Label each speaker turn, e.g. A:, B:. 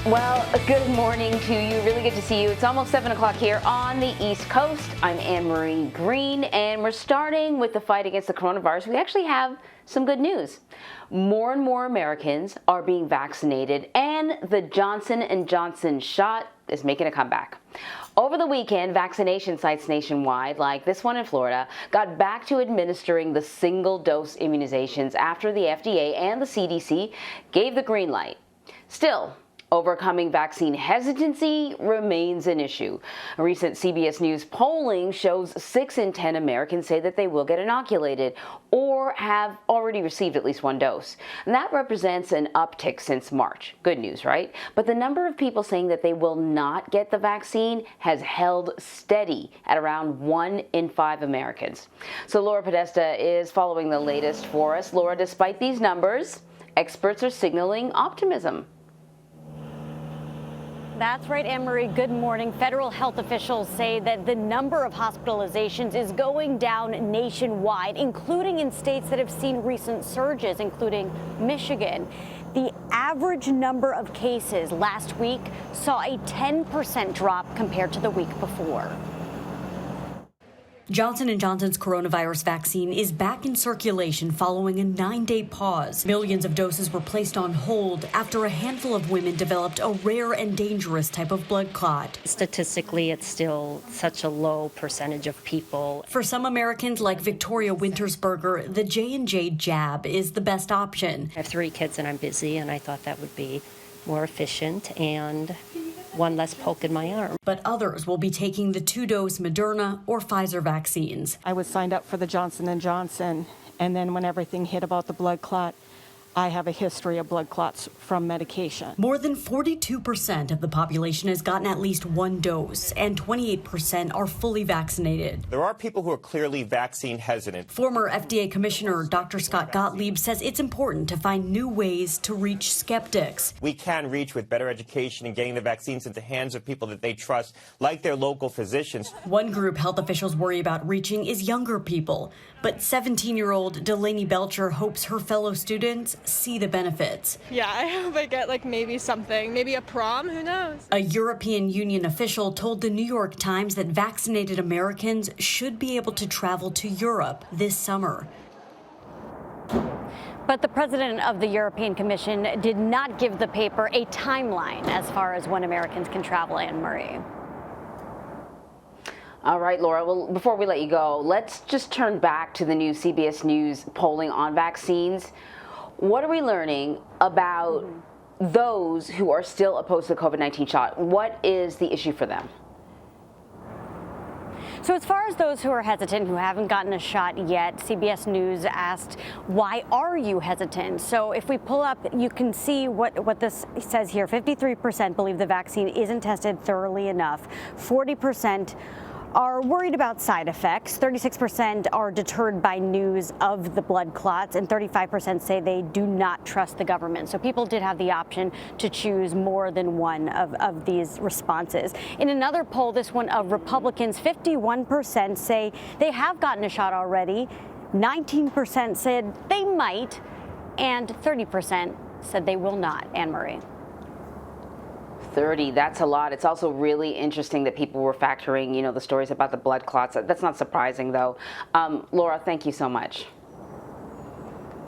A: Well, good morning to you. Really good to see you. It's almost 7 o'clock here on the East Coast. I'm Anne-Marie Green, and we're starting with the fight against the coronavirus. We actually have some good news. More and more Americans are being vaccinated, and the Johnson & Johnson shot is making a comeback. Over the weekend, vaccination sites nationwide, like this one in Florida, got back to administering the single-dose immunizations after the FDA and the CDC gave the green light. Still, overcoming vaccine hesitancy remains an issue. A recent CBS News polling shows 6 in 10 Americans say that they will get inoculated or have already received at least one dose. And that represents an uptick since March. Good news, right? But the number of people saying that they will not get the vaccine has held steady at around 1 in 5 Americans. So Laura Podesta is following the latest for us. Laura, despite these numbers, experts are signaling optimism.
B: That's right, Anne-Marie. Good morning. Federal health officials say that the number of hospitalizations is going down nationwide, including in states that have seen recent surges, including Michigan. The average number of cases last week saw a 10% drop compared to the week before.
C: Johnson & Johnson's coronavirus vaccine is back in circulation following a 9-day pause. Millions of doses were placed on hold after a handful of women developed a rare and dangerous type of blood clot.
D: Statistically, it's still such a low percentage of people.
C: For some Americans, like Victoria Wintersberger, the J&J jab is the best option.
D: I have 3 kids and I'm busy, and I thought that would be more efficient and one less poke in my arm.
C: But others will be taking the 2-dose Moderna or Pfizer vaccines.
E: I was signed up for the Johnson & Johnson, and then when everything hit about the blood clot, I have a history of blood clots from medication.
C: More than 42% of the population has gotten at least 1 dose, and 28% are fully vaccinated.
F: There are people who are clearly vaccine hesitant.
C: Former FDA Commissioner Dr. Scott Gottlieb says it's important to find new ways to reach skeptics.
F: We can reach with better education and getting the vaccines into hands of people that they trust, like their local physicians.
C: One group health officials worry about reaching is younger people. But 17-year-old Delaney Belcher hopes her fellow students see the benefits.
G: Yeah, I hope I get maybe something, maybe a prom, who knows?
C: A European Union official told the New York Times that vaccinated Americans should be able to travel to Europe this summer.
B: But the president of the European Commission did not give the paper a timeline as far as when Americans can travel, Anne-Marie.
A: All right, Laura, well, before we let you go, let's just turn back to the new CBS News polling on vaccines. What are we learning about those who are still opposed to the COVID-19 shot? What is the issue for them?
B: So as far as those who are hesitant, who haven't gotten a shot yet, CBS News asked, why are you hesitant? So if we pull up, you can see what this says here. 53% believe the vaccine isn't tested thoroughly enough. 40% are worried about side effects. 36% are deterred by news of the blood clots, and 35% say they do not trust the government. So people did have the option to choose more than one of these responses. In another poll, this one of Republicans, 51% say they have gotten a shot already, 19% said they might, and 30% said they will not. Anne-Marie.
A: 30, that's a lot. It's also really interesting that people were factoring, the stories about the blood clots. That's not surprising, though. Laura, thank you so much.